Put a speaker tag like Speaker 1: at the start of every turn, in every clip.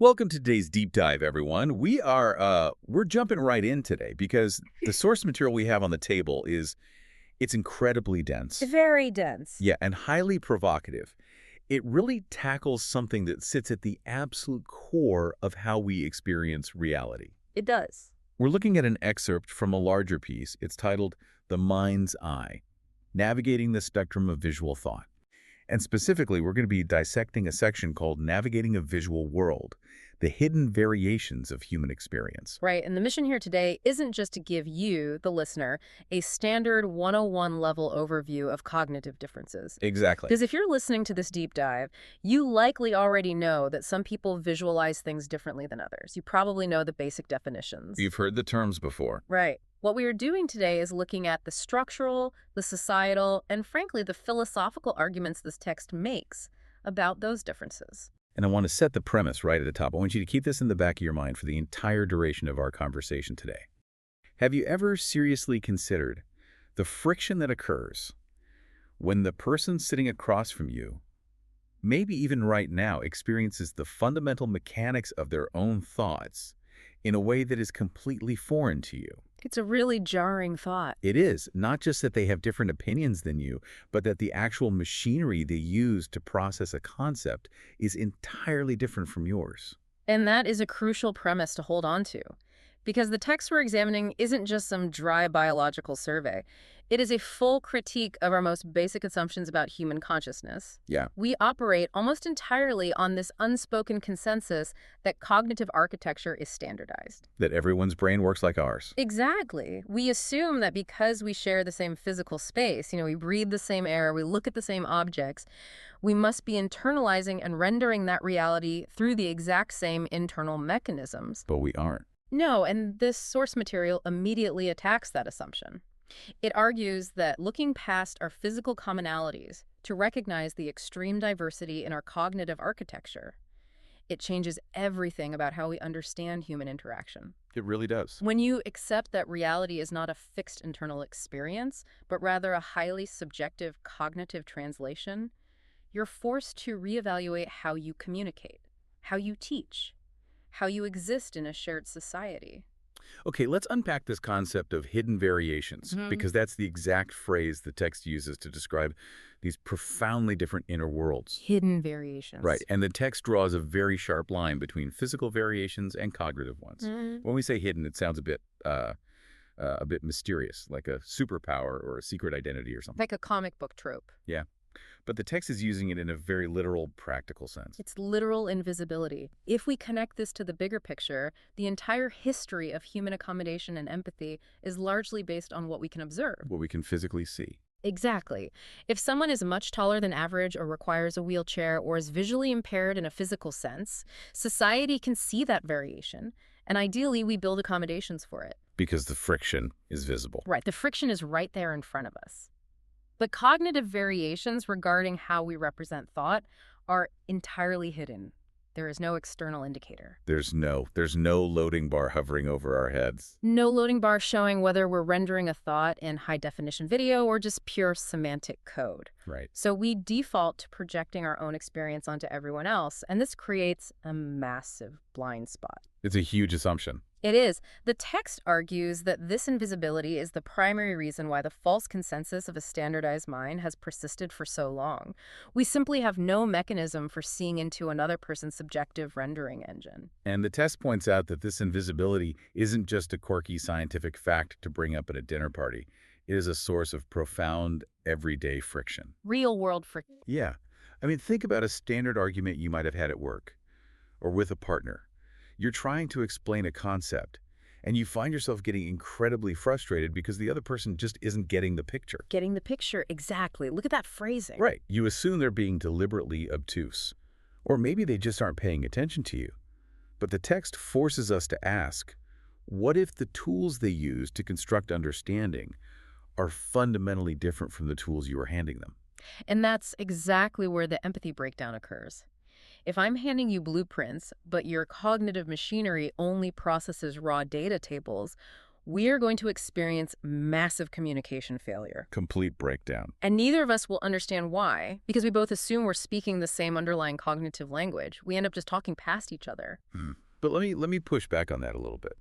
Speaker 1: Welcome to today's deep dive, everyone. We're jumping right in today because the source material we have on the table it's incredibly dense.
Speaker 2: Very dense.
Speaker 1: Yeah, and highly provocative. It really tackles something that sits at the absolute core of how we experience reality.
Speaker 2: It does.
Speaker 1: We're looking at an excerpt from a larger piece. It's titled The Mind's Eye, Navigating the Spectrum of Visual Thought. And specifically, we're going to be dissecting a section called Navigating a Visual World, the hidden variations of human experience.
Speaker 2: Right, and the mission here today isn't just to give you, the listener, a standard 101 level overview of cognitive differences.
Speaker 1: Exactly.
Speaker 2: Because if you're listening to this deep dive, you likely already know that some people visualize things differently than others. You probably know the basic definitions.
Speaker 1: You've heard the terms before.
Speaker 2: Right. What we are doing today is looking at the structural, the societal, and frankly, the philosophical arguments this text makes about those differences.
Speaker 1: And I want to set the premise right at the top. I want you to keep this in the back of your mind for the entire duration of our conversation today. Have you ever seriously considered the friction that occurs when the person sitting across from you, maybe even right now, experiences the fundamental mechanics of their own thoughts in a way that is completely foreign to you?
Speaker 2: It's a really jarring thought.
Speaker 1: It is, not just that they have different opinions than you, but that the actual machinery they use to process a concept is entirely different from yours.
Speaker 2: And that is a crucial premise to hold on to. Because the text we're examining isn't just some dry biological survey. It is a full critique of our most basic assumptions about human consciousness.
Speaker 1: Yeah.
Speaker 2: We operate almost entirely on this unspoken consensus that cognitive architecture is standardized.
Speaker 1: That everyone's brain works like ours.
Speaker 2: Exactly. We assume that because we share the same physical space, we breathe the same air, we look at the same objects, we must be internalizing and rendering that reality through the exact same internal mechanisms.
Speaker 1: But we aren't.
Speaker 2: No, and this source material immediately attacks that assumption. It argues that looking past our physical commonalities to recognize the extreme diversity in our cognitive architecture, it changes everything about how we understand human interaction.
Speaker 1: It really does.
Speaker 2: When you accept that reality is not a fixed internal experience, but rather a highly subjective cognitive translation, you're forced to reevaluate how you communicate, how you teach, how you exist in a shared society.
Speaker 1: Okay, let's unpack this concept of hidden variations, because that's the exact phrase the text uses to describe these profoundly different inner worlds.
Speaker 2: Hidden variations.
Speaker 1: Right, and the text draws a very sharp line between physical variations and cognitive ones. When we say hidden, it sounds a bit mysterious, like a superpower or a secret identity or something.
Speaker 2: Like a comic book trope.
Speaker 1: Yeah. But the text is using it in a very literal, practical sense.
Speaker 2: It's literal invisibility. If we connect this to the bigger picture, the entire history of human accommodation and empathy is largely based on what we can observe.
Speaker 1: What we can physically see.
Speaker 2: Exactly. If someone is much taller than average or requires a wheelchair or is visually impaired in a physical sense, society can see that variation, and ideally we build accommodations for it.
Speaker 1: Because the friction is visible.
Speaker 2: Right. The friction is right there in front of us. The cognitive variations regarding how we represent thought are entirely hidden. There is no external indicator.
Speaker 1: There's no loading bar hovering over our heads.
Speaker 2: No loading bar showing whether we're rendering a thought in high-definition video or just pure semantic code.
Speaker 1: Right.
Speaker 2: So we default to projecting our own experience onto everyone else, and this creates a massive blind spot.
Speaker 1: It's a huge assumption.
Speaker 2: It is. The text argues that this invisibility is the primary reason why the false consensus of a standardized mind has persisted for so long. We simply have no mechanism for seeing into another person's subjective rendering engine.
Speaker 1: And the test points out that this invisibility isn't just a quirky scientific fact to bring up at a dinner party. It is a source of profound, everyday friction.
Speaker 2: Real-world friction.
Speaker 1: Yeah. I mean, think about a standard argument you might have had at work or with a partner. You're trying to explain a concept, and you find yourself getting incredibly frustrated because the other person just isn't getting the picture.
Speaker 2: Getting the picture, exactly. Look at that phrasing.
Speaker 1: Right. You assume they're being deliberately obtuse, or maybe they just aren't paying attention to you. But the text forces us to ask, what if the tools they use to construct understanding are fundamentally different from the tools you are handing them?
Speaker 2: And that's exactly where the empathy breakdown occurs. If I'm handing you blueprints, but your cognitive machinery only processes raw data tables, we are going to experience massive communication failure.
Speaker 1: Complete breakdown.
Speaker 2: And neither of us will understand why, because we both assume we're speaking the same underlying cognitive language. We end up just talking past each other.
Speaker 1: But let me push back on that a little bit,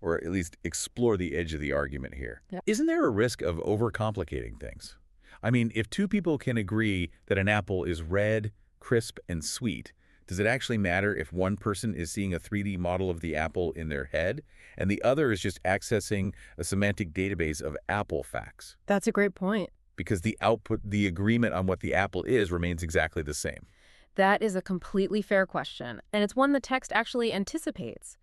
Speaker 1: or at least explore the edge of the argument here.
Speaker 2: Yep.
Speaker 1: Isn't there a risk of overcomplicating things? I mean, if two people can agree that an apple is red, crisp, and sweet, does it actually matter if one person is seeing a 3D model of the apple in their head and the other is just accessing a semantic database of apple facts?
Speaker 2: That's a great point.
Speaker 1: Because the output, the agreement on what the apple is, remains exactly the same.
Speaker 2: That is a completely fair question, and it's one the text actually anticipates.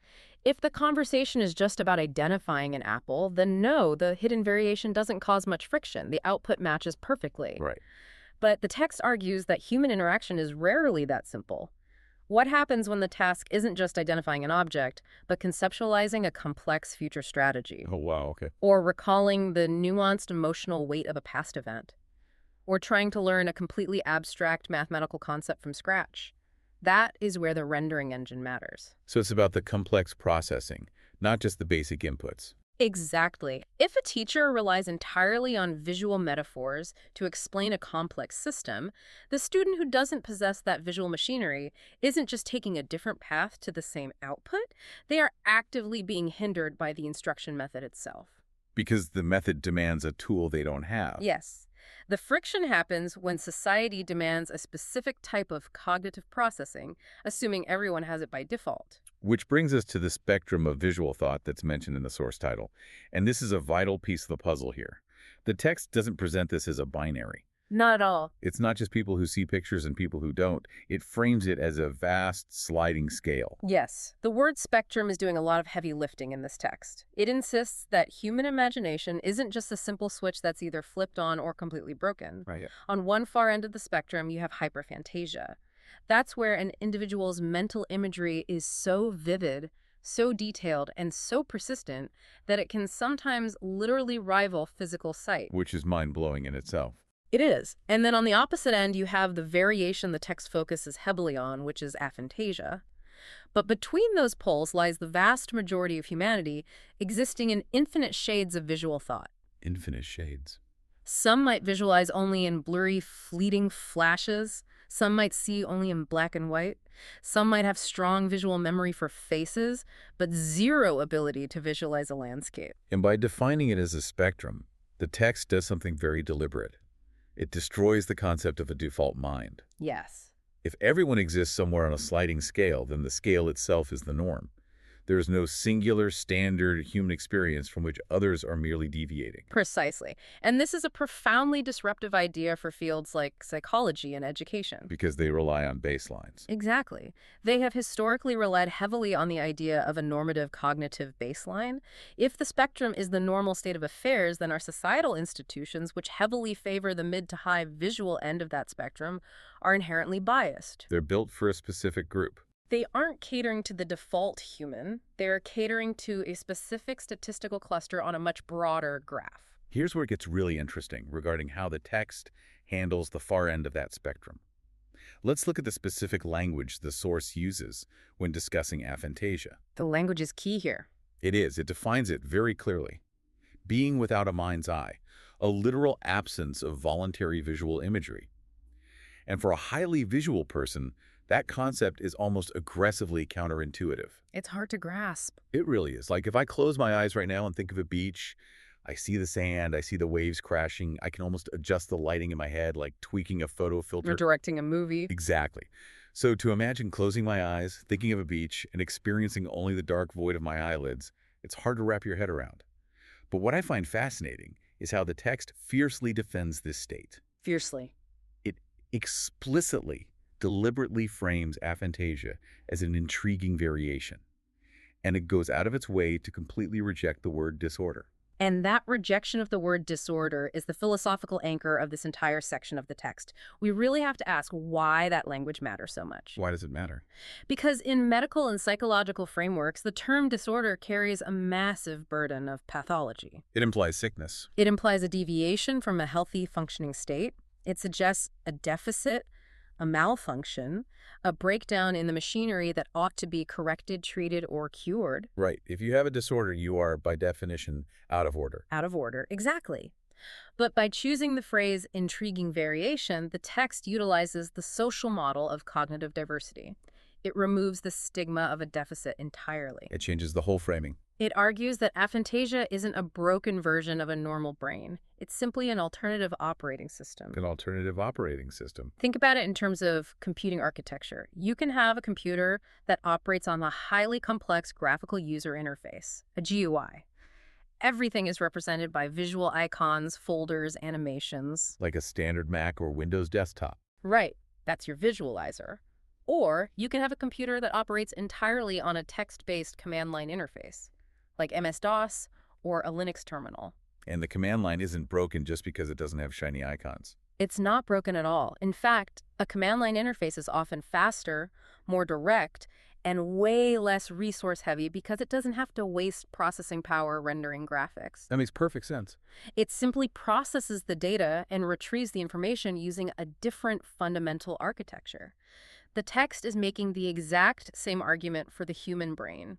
Speaker 2: If the conversation is just about identifying an apple, then no, the hidden variation doesn't cause much friction. The output matches perfectly.
Speaker 1: Right.
Speaker 2: But the text argues that human interaction is rarely that simple. What happens when the task isn't just identifying an object, but conceptualizing a complex future strategy?
Speaker 1: Oh, wow, okay.
Speaker 2: Or recalling the nuanced emotional weight of a past event? Or trying to learn a completely abstract mathematical concept from scratch? That is where the rendering engine matters.
Speaker 1: So it's about the complex processing, not just the basic inputs.
Speaker 2: Exactly. If a teacher relies entirely on visual metaphors to explain a complex system, the student who doesn't possess that visual machinery isn't just taking a different path to the same output, they are actively being hindered by the instruction method itself.
Speaker 1: Because the method demands a tool they don't have.
Speaker 2: Yes. The friction happens when society demands a specific type of cognitive processing, assuming everyone has it by default.
Speaker 1: Which brings us to the spectrum of visual thought that's mentioned in the source title. And this is a vital piece of the puzzle here. The text doesn't present this as a binary.
Speaker 2: Not at all.
Speaker 1: It's not just people who see pictures and people who don't. It frames it as a vast sliding scale.
Speaker 2: Yes, the word spectrum is doing a lot of heavy lifting in this text. It insists that human imagination isn't just a simple switch that's either flipped on or completely broken.
Speaker 1: Right. Yeah.
Speaker 2: On one far end of the spectrum, you have hyperphantasia. That's where an individual's mental imagery is so vivid, so detailed, and so persistent that it can sometimes literally rival physical sight.
Speaker 1: Which is mind-blowing in itself.
Speaker 2: It is. And then on the opposite end, you have the variation the text focuses heavily on, which is aphantasia. But between those poles lies the vast majority of humanity, existing in infinite shades of visual thought.
Speaker 1: Infinite shades.
Speaker 2: Some might visualize only in blurry, fleeting flashes. Some might see only in black and white. Some might have strong visual memory for faces, but zero ability to visualize a landscape.
Speaker 1: And by defining it as a spectrum, the text does something very deliberate. It destroys the concept of a default mind.
Speaker 2: Yes.
Speaker 1: If everyone exists somewhere on a sliding scale, then the scale itself is the norm. There is no singular, standard human experience from which others are merely deviating.
Speaker 2: Precisely. And this is a profoundly disruptive idea for fields like psychology and education.
Speaker 1: Because they rely on baselines.
Speaker 2: Exactly. They have historically relied heavily on the idea of a normative cognitive baseline. If the spectrum is the normal state of affairs, then our societal institutions, which heavily favor the mid to high visual end of that spectrum, are inherently biased.
Speaker 1: They're built for a specific group.
Speaker 2: They aren't catering to the default human. They're catering to a specific statistical cluster on a much broader graph.
Speaker 1: Here's where it gets really interesting regarding how the text handles the far end of that spectrum. Let's look at the specific language the source uses when discussing aphantasia.
Speaker 2: The language is key here.
Speaker 1: It is. It defines it very clearly. Being without a mind's eye, a literal absence of voluntary visual imagery. And for a highly visual person, that concept is almost aggressively counterintuitive.
Speaker 2: It's hard to grasp.
Speaker 1: It really is. Like if I close my eyes right now and think of a beach, I see the sand, I see the waves crashing, I can almost adjust the lighting in my head, like tweaking a photo filter.
Speaker 2: You're directing a movie.
Speaker 1: Exactly. So to imagine closing my eyes, thinking of a beach, and experiencing only the dark void of my eyelids, it's hard to wrap your head around. But what I find fascinating is how the text fiercely defends this state.
Speaker 2: Fiercely.
Speaker 1: It explicitly deliberately frames aphantasia as an intriguing variation, and it goes out of its way to completely reject the word disorder.
Speaker 2: And that rejection of the word disorder is the philosophical anchor of this entire section of the text. We really have to ask why that language matters so much.
Speaker 1: Why does it matter?
Speaker 2: Because in medical and psychological frameworks, the term disorder carries a massive burden of pathology.
Speaker 1: It implies sickness.
Speaker 2: It implies a deviation from a healthy, functioning state. It suggests a deficit, a malfunction, a breakdown in the machinery that ought to be corrected, treated, or cured.
Speaker 1: Right. If you have a disorder, you are, by definition, out of order.
Speaker 2: Out of order, exactly. But by choosing the phrase intriguing variation, the text utilizes the social model of cognitive diversity. It removes the stigma of a deficit entirely.
Speaker 1: It changes the whole framing.
Speaker 2: It argues that aphantasia isn't a broken version of a normal brain. It's simply an alternative operating system.
Speaker 1: An alternative operating system.
Speaker 2: Think about it in terms of computing architecture. You can have a computer that operates on a highly complex graphical user interface, a GUI. Everything is represented by visual icons, folders, animations.
Speaker 1: Like a standard Mac or Windows desktop.
Speaker 2: Right, that's your visualizer. Or you can have a computer that operates entirely on a text-based command line interface, like MS-DOS or a Linux terminal.
Speaker 1: And the command line isn't broken just because it doesn't have shiny icons.
Speaker 2: It's not broken at all. In fact, a command line interface is often faster, more direct, and way less resource-heavy because it doesn't have to waste processing power rendering graphics.
Speaker 1: That makes perfect sense.
Speaker 2: It simply processes the data and retrieves the information using a different fundamental architecture. The text is making the exact same argument for the human brain.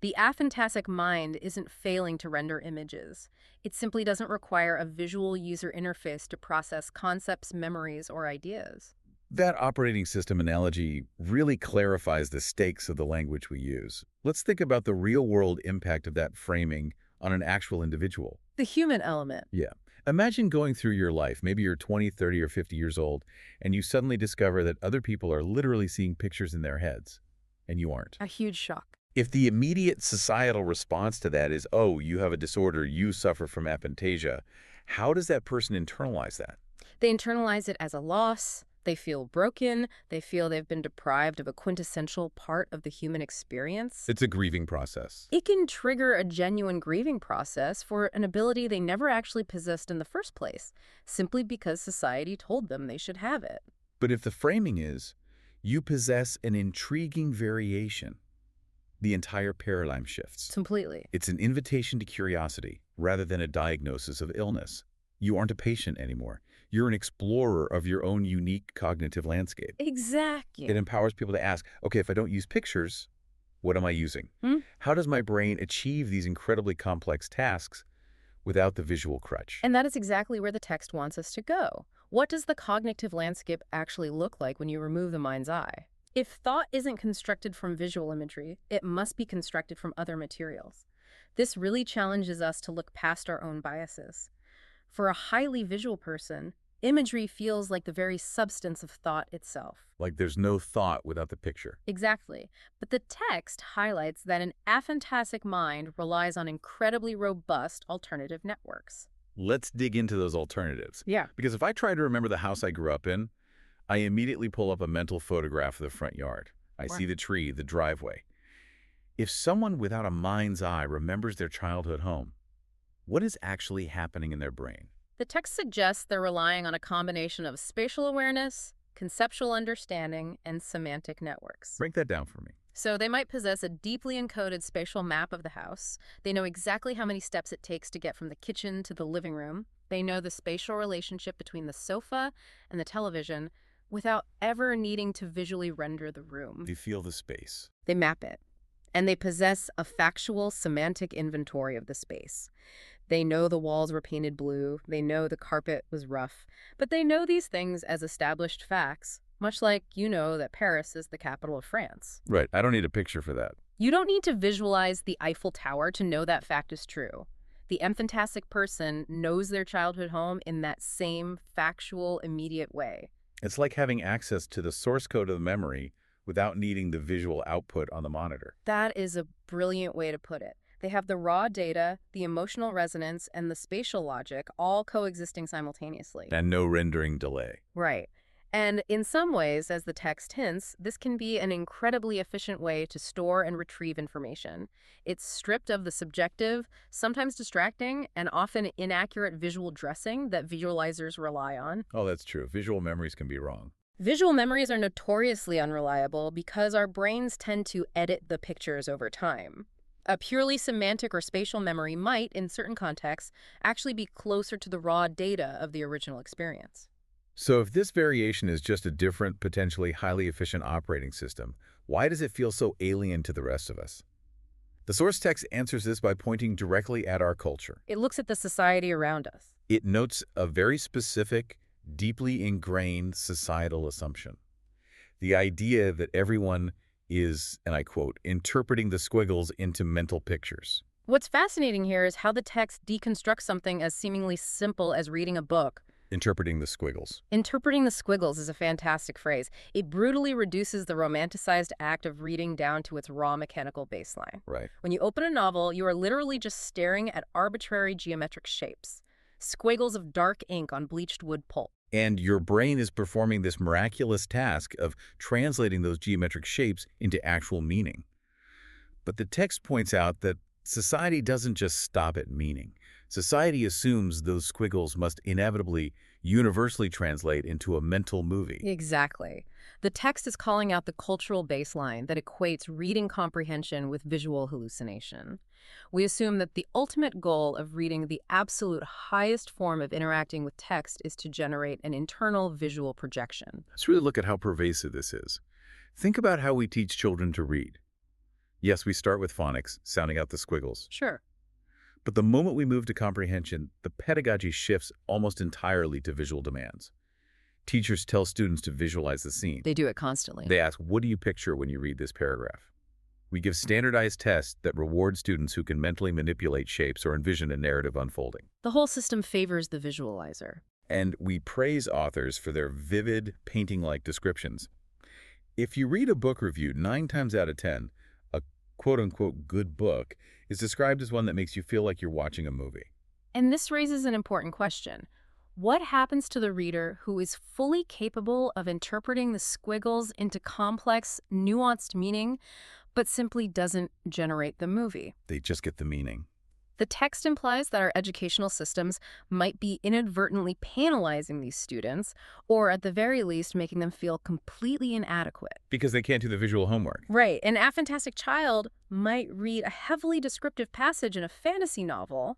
Speaker 2: The aphantasic mind isn't failing to render images. It simply doesn't require a visual user interface to process concepts, memories, or ideas.
Speaker 1: That operating system analogy really clarifies the stakes of the language we use. Let's think about the real-world impact of that framing on an actual individual.
Speaker 2: The human element.
Speaker 1: Yeah. Imagine going through your life, maybe you're 20, 30, or 50 years old, and you suddenly discover that other people are literally seeing pictures in their heads, and you aren't.
Speaker 2: A huge shock.
Speaker 1: If the immediate societal response to that is, oh, you have a disorder, you suffer from aphantasia, how does that person internalize that?
Speaker 2: They internalize it as a loss. They feel broken. They feel they've been deprived of a quintessential part of the human experience.
Speaker 1: It's a grieving process.
Speaker 2: It can trigger a genuine grieving process for an ability they never actually possessed in the first place, simply because society told them they should have it.
Speaker 1: But if the framing is, you possess an intriguing variation, the entire paradigm shifts.
Speaker 2: Completely.
Speaker 1: It's an invitation to curiosity rather than a diagnosis of illness. You aren't a patient anymore. You're an explorer of your own unique cognitive landscape.
Speaker 2: Exactly.
Speaker 1: It empowers people to ask, okay, if I don't use pictures, what am I using? How does my brain achieve these incredibly complex tasks without the visual crutch?
Speaker 2: And that is exactly where the text wants us to go. What does the cognitive landscape actually look like when you remove the mind's eye? If thought isn't constructed from visual imagery, it must be constructed from other materials. This really challenges us to look past our own biases. For a highly visual person, imagery feels like the very substance of thought itself.
Speaker 1: Like there's no thought without the picture.
Speaker 2: Exactly. But the text highlights that an aphantasic mind relies on incredibly robust alternative networks.
Speaker 1: Let's dig into those alternatives.
Speaker 2: Yeah.
Speaker 1: Because if I try to remember the house I grew up in, I immediately pull up a mental photograph of the front yard. I see the tree, the driveway. If someone without a mind's eye remembers their childhood home, what is actually happening in their brain?
Speaker 2: The text suggests they're relying on a combination of spatial awareness, conceptual understanding, and semantic networks.
Speaker 1: Break that down for me.
Speaker 2: So they might possess a deeply encoded spatial map of the house. They know exactly how many steps it takes to get from the kitchen to the living room. They know the spatial relationship between the sofa and the television without ever needing to visually render the room.
Speaker 1: They feel the space.
Speaker 2: They map it. And they possess a factual, semantic inventory of the space. They know the walls were painted blue. They know the carpet was rough. But they know these things as established facts, much like you know that Paris is the capital of France.
Speaker 1: Right. I don't need a picture for that.
Speaker 2: You don't need to visualize the Eiffel Tower to know that fact is true. The emphantasic person knows their childhood home in that same factual, immediate way.
Speaker 1: It's like having access to the source code of the memory without needing the visual output on the monitor.
Speaker 2: That is a brilliant way to put it. They have the raw data, the emotional resonance, and the spatial logic all coexisting simultaneously.
Speaker 1: And no rendering delay.
Speaker 2: Right. And in some ways, as the text hints, this can be an incredibly efficient way to store and retrieve information. It's stripped of the subjective, sometimes distracting, and often inaccurate visual dressing that visualizers rely on.
Speaker 1: Oh, that's true. Visual memories can be wrong.
Speaker 2: Visual memories are notoriously unreliable because our brains tend to edit the pictures over time. A purely semantic or spatial memory might, in certain contexts, actually be closer to the raw data of the original experience.
Speaker 1: So if this variation is just a different, potentially highly efficient operating system, why does it feel so alien to the rest of us? The source text answers this by pointing directly at our culture.
Speaker 2: It looks at the society around us.
Speaker 1: It notes a very specific, deeply ingrained societal assumption. The idea that everyone is, and I quote, interpreting the squiggles into mental pictures.
Speaker 2: What's fascinating here is how the text deconstructs something as seemingly simple as reading a book.
Speaker 1: Interpreting the squiggles.
Speaker 2: Interpreting the squiggles is a fantastic phrase. It brutally reduces the romanticized act of reading down to its raw mechanical baseline.
Speaker 1: Right.
Speaker 2: When you open a novel, you are literally just staring at arbitrary geometric shapes, squiggles of dark ink on bleached wood pulp.
Speaker 1: And your brain is performing this miraculous task of translating those geometric shapes into actual meaning. But the text points out that society doesn't just stop at meaning. Society assumes those squiggles must inevitably, universally translate into a mental movie.
Speaker 2: Exactly. The text is calling out the cultural baseline that equates reading comprehension with visual hallucination. We assume that the ultimate goal of reading the absolute highest form of interacting with text is to generate an internal visual projection.
Speaker 1: Let's really look at how pervasive this is. Think about how we teach children to read. Yes, we start with phonics, sounding out the squiggles.
Speaker 2: Sure.
Speaker 1: But the moment we move to comprehension, the pedagogy shifts almost entirely to visual demands. Teachers tell students to visualize the scene.
Speaker 2: They do it constantly.
Speaker 1: They ask, what do you picture when you read this paragraph? We give standardized tests that reward students who can mentally manipulate shapes or envision a narrative unfolding.
Speaker 2: The whole system favors the visualizer.
Speaker 1: And we praise authors for their vivid, painting-like descriptions. If you read a book review, 9 times out of 10, a quote-unquote good book is described as one that makes you feel like you're watching a movie.
Speaker 2: And this raises an important question. What happens to the reader who is fully capable of interpreting the squiggles into complex, nuanced meaning, but simply doesn't generate the movie?
Speaker 1: They just get the meaning.
Speaker 2: The text implies that our educational systems might be inadvertently penalizing these students, or at the very least making them feel completely inadequate.
Speaker 1: Because they can't do the visual homework.
Speaker 2: Right. An aphantastic child might read a heavily descriptive passage in a fantasy novel,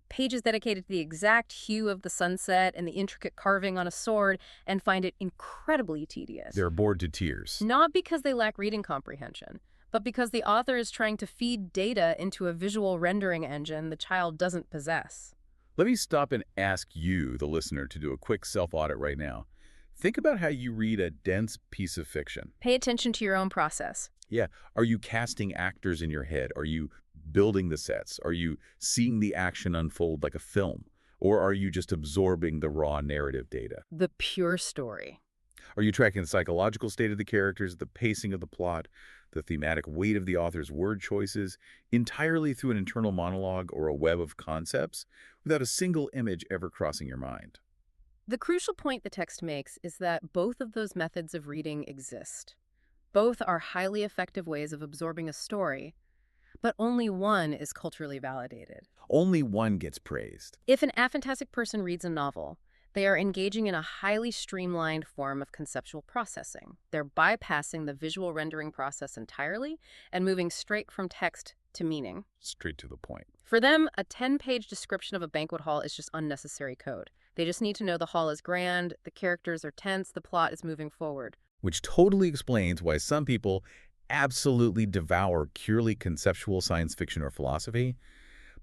Speaker 2: pages dedicated to the exact hue of the sunset and the intricate carving on a sword, and find it incredibly tedious.
Speaker 1: They're bored to tears.
Speaker 2: Not because they lack reading comprehension, but because the author is trying to feed data into a visual rendering engine the child doesn't possess.
Speaker 1: Let me stop and ask you, the listener, to do a quick self-audit right now. Think about how you read a dense piece of fiction.
Speaker 2: Pay attention to your own process.
Speaker 1: Yeah. Are you casting actors in your head? Are you building the sets? Are you seeing the action unfold like a film? Or are you just absorbing the raw narrative data?
Speaker 2: The pure story.
Speaker 1: Are you tracking the psychological state of the characters, the pacing of the plot, the thematic weight of the author's word choices, entirely through an internal monologue or a web of concepts, without a single image ever crossing your mind?
Speaker 2: The crucial point the text makes is that both of those methods of reading exist. Both are highly effective ways of absorbing a story, but only one is culturally validated.
Speaker 1: Only one gets praised.
Speaker 2: If an aphantastic person reads a novel, they are engaging in a highly streamlined form of conceptual processing. They're bypassing the visual rendering process entirely and moving straight from text to meaning.
Speaker 1: Straight to the point.
Speaker 2: For them, a 10-page description of a banquet hall is just unnecessary code. They just need to know the hall is grand, the characters are tense, the plot is moving forward.
Speaker 1: Which totally explains why some people absolutely devour purely conceptual science fiction or philosophy,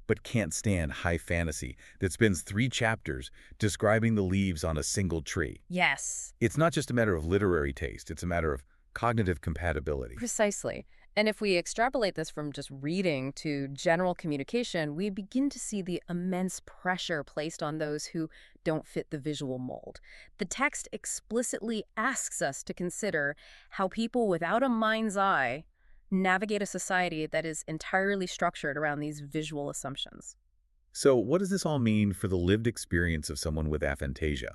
Speaker 1: but can't stand high fantasy that spends 3 chapters describing the leaves on a single tree.
Speaker 2: Yes.
Speaker 1: It's not just a matter of literary taste, it's a matter of cognitive compatibility.
Speaker 2: Precisely. And if we extrapolate this from just reading to general communication, we begin to see the immense pressure placed on those who don't fit the visual mold. The text explicitly asks us to consider how people without a mind's eye navigate a society that is entirely structured around these visual assumptions.
Speaker 1: So what does this all mean for the lived experience of someone with aphantasia?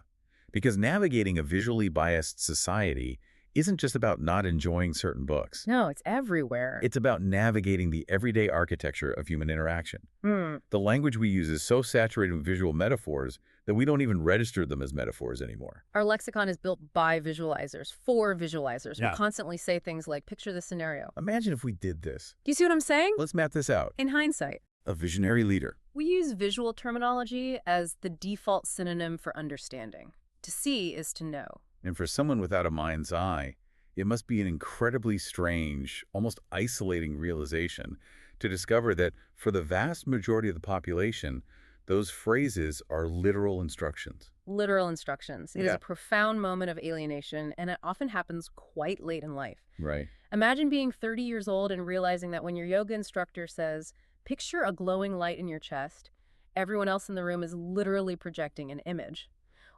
Speaker 1: Because navigating a visually biased society isn't just about not enjoying certain books.
Speaker 2: No, it's everywhere.
Speaker 1: It's about navigating the everyday architecture of human interaction. The language we use is so saturated with visual metaphors that we don't even register them as metaphors anymore.
Speaker 2: Our lexicon is built by visualizers, for visualizers.
Speaker 1: Yeah.
Speaker 2: We constantly say things like, picture the scenario.
Speaker 1: Imagine if we did this.
Speaker 2: Do you see what I'm saying?
Speaker 1: Let's map this out.
Speaker 2: In hindsight,
Speaker 1: A visionary leader.
Speaker 2: we use visual terminology as the default synonym for understanding. To see is to know.
Speaker 1: And for someone without a mind's eye, it must be an incredibly strange, almost isolating realization to discover that for the vast majority of the population, those phrases are literal instructions.
Speaker 2: Literal instructions. It is
Speaker 1: Yeah.
Speaker 2: a profound moment of alienation, and it often happens quite late in life.
Speaker 1: Right.
Speaker 2: Imagine being 30 years old and realizing that when your yoga instructor says, picture a glowing light in your chest, everyone else in the room is literally projecting an image.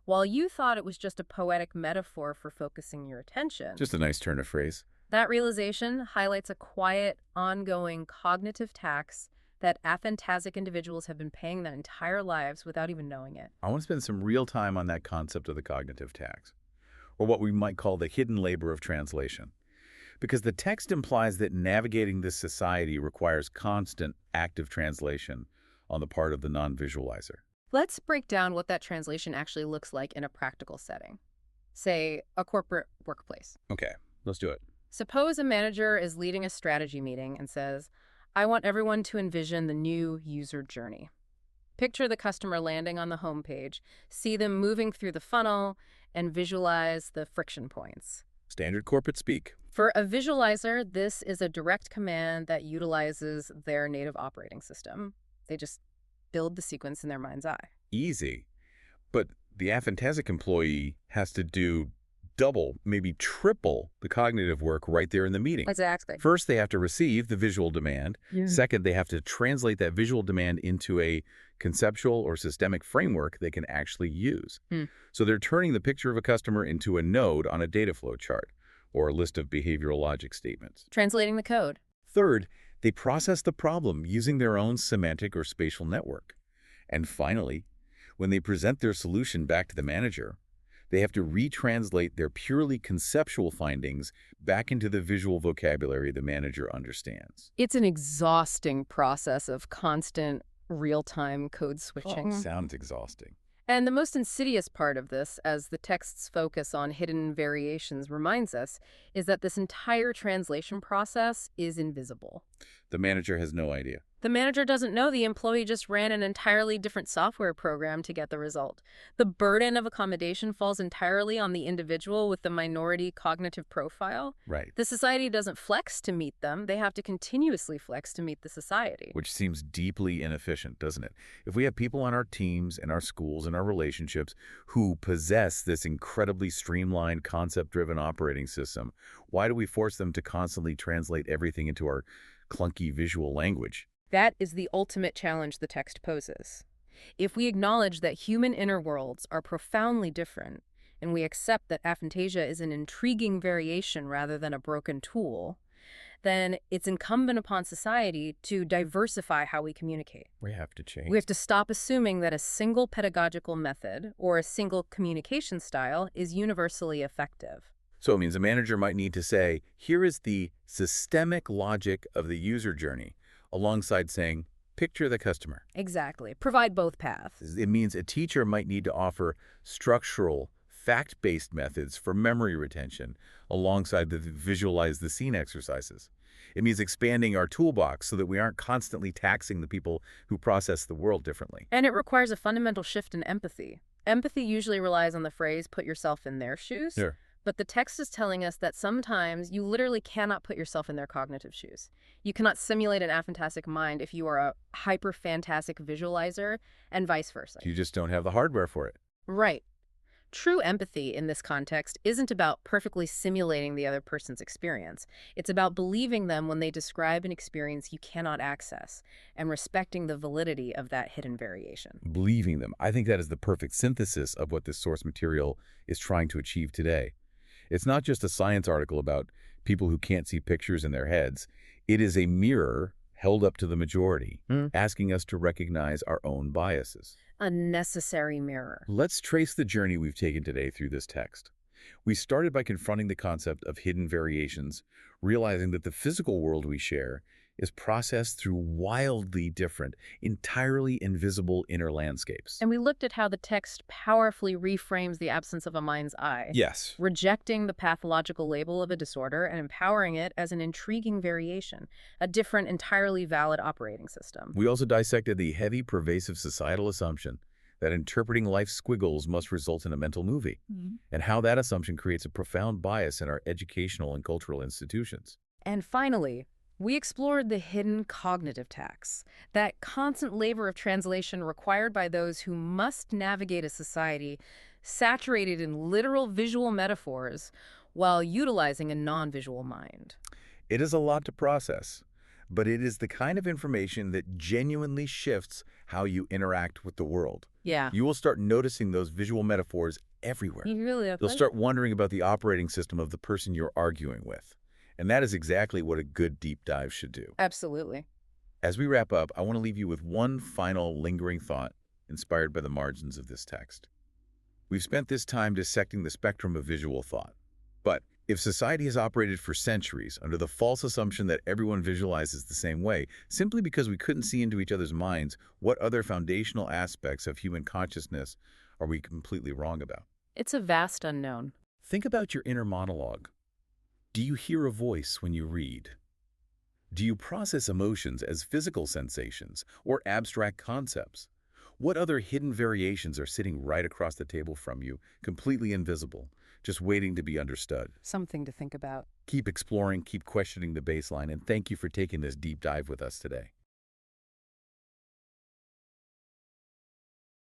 Speaker 2: While you thought it was just a poetic metaphor for focusing your attention,
Speaker 1: Just a nice turn of phrase.
Speaker 2: that realization highlights a quiet, ongoing cognitive tax that aphantasic individuals have been paying their entire lives without even knowing it.
Speaker 1: I want to spend some real time on that concept of the cognitive tax, or what we might call the hidden labor of translation. Because the text implies that navigating this society requires constant active translation on the part of the non-visualizer.
Speaker 2: Let's break down what that translation actually looks like in a practical setting. Say, a corporate workplace.
Speaker 1: Okay, let's do it.
Speaker 2: Suppose a manager is leading a strategy meeting and says, I want everyone to envision the new user journey. Picture the customer landing on the homepage, see them moving through the funnel, and visualize the friction points.
Speaker 1: Standard corporate speak.
Speaker 2: For a visualizer, this is a direct command that utilizes their native operating system. They just build the sequence in their mind's eye.
Speaker 1: Easy. But the aphantasic employee has to do double, maybe triple the cognitive work right there in the meeting.
Speaker 2: Exactly.
Speaker 1: First, they have to receive the visual demand.
Speaker 2: Yeah.
Speaker 1: Second, they have to translate that visual demand into a conceptual or systemic framework they can actually use. So they're turning the picture of a customer into a node on a data flow chart or a list of behavioral logic statements.
Speaker 2: Translating the code.
Speaker 1: Third, they process the problem using their own semantic or spatial network. And finally, when they present their solution back to the manager, they have to retranslate their purely conceptual findings back into the visual vocabulary the manager understands.
Speaker 2: It's an exhausting process of constant real-time code switching.
Speaker 1: Sounds exhausting.
Speaker 2: And the most insidious part of this, as the text's focus on hidden variations reminds us, is that this entire translation process is invisible.
Speaker 1: The manager has no idea.
Speaker 2: The manager doesn't know the employee just ran an entirely different software program to get the result. The burden of accommodation falls entirely on the individual with the minority cognitive profile.
Speaker 1: Right.
Speaker 2: The society doesn't flex to meet them. They have to continuously flex to meet the society.
Speaker 1: Which seems deeply inefficient, doesn't it? If we have people on our teams, in our schools, in our relationships who possess this incredibly streamlined, concept-driven operating system, why do we force them to constantly translate everything into our clunky visual language?
Speaker 2: That is the ultimate challenge the text poses. If we acknowledge that human inner worlds are profoundly different, and we accept that aphantasia is an intriguing variation rather than a broken tool, then it's incumbent upon society to diversify how we communicate.
Speaker 1: We have to change.
Speaker 2: We have to stop assuming that a single pedagogical method or a single communication style is universally effective.
Speaker 1: So it means a manager might need to say, here is the systemic logic of the user journey, alongside saying, picture the customer.
Speaker 2: Exactly. Provide both paths.
Speaker 1: It means a teacher might need to offer structural, fact-based methods for memory retention alongside the visualize the scene exercises. It means expanding our toolbox so that we aren't constantly taxing the people who process the world differently.
Speaker 2: And it requires a fundamental shift in empathy. Empathy usually relies on the phrase, put yourself in their shoes.
Speaker 1: Sure.
Speaker 2: But the text is telling us that sometimes you literally cannot put yourself in their cognitive shoes. You cannot simulate an aphantasic mind if you are a hyper-fantastic visualizer, and vice versa.
Speaker 1: You just don't have the hardware for it.
Speaker 2: Right. True empathy in this context isn't about perfectly simulating the other person's experience. It's about believing them when they describe an experience you cannot access and respecting the validity of that hidden variation.
Speaker 1: Believing them. I think that is the perfect synthesis of what this source material is trying to achieve today. It's not just a science article about people who can't see pictures in their heads. It is a mirror held up to the majority, asking us to recognize our own biases.
Speaker 2: A necessary mirror.
Speaker 1: Let's trace the journey we've taken today through this text. We started by confronting the concept of hidden variations, realizing that the physical world we share is processed through wildly different, entirely invisible inner landscapes.
Speaker 2: And we looked at how the text powerfully reframes the absence of a mind's eye.
Speaker 1: Yes.
Speaker 2: Rejecting the pathological label of a disorder and empowering it as an intriguing variation, a different, entirely valid operating system.
Speaker 1: We also dissected the heavy, pervasive societal assumption that interpreting life's squiggles must result in a mental movie, and how that assumption creates a profound bias in our educational and cultural institutions.
Speaker 2: And finally, we explored the hidden cognitive tax, that constant labor of translation required by those who must navigate a society saturated in literal visual metaphors while utilizing a non-visual mind.
Speaker 1: It is a lot to process, but it is the kind of information that genuinely shifts how you interact with the world.
Speaker 2: Yeah.
Speaker 1: You will start noticing those visual metaphors everywhere.
Speaker 2: You really have
Speaker 1: You'll start wondering about the operating system of the person you're arguing with. And that is exactly what a good deep dive should do.
Speaker 2: Absolutely.
Speaker 1: As we wrap up, I want to leave you with one final lingering thought inspired by the margins of this text. We've spent this time dissecting the spectrum of visual thought. But if society has operated for centuries under the false assumption that everyone visualizes the same way, simply because we couldn't see into each other's minds, what other foundational aspects of human consciousness are we completely wrong about?
Speaker 2: It's a vast unknown.
Speaker 1: Think about your inner monologue. Do you hear a voice when you read? Do you process emotions as physical sensations or abstract concepts? What other hidden variations are sitting right across the table from you, completely invisible, just waiting to be understood?
Speaker 2: Something to think about.
Speaker 1: Keep exploring, keep questioning the baseline, and thank you for taking this deep dive with us today.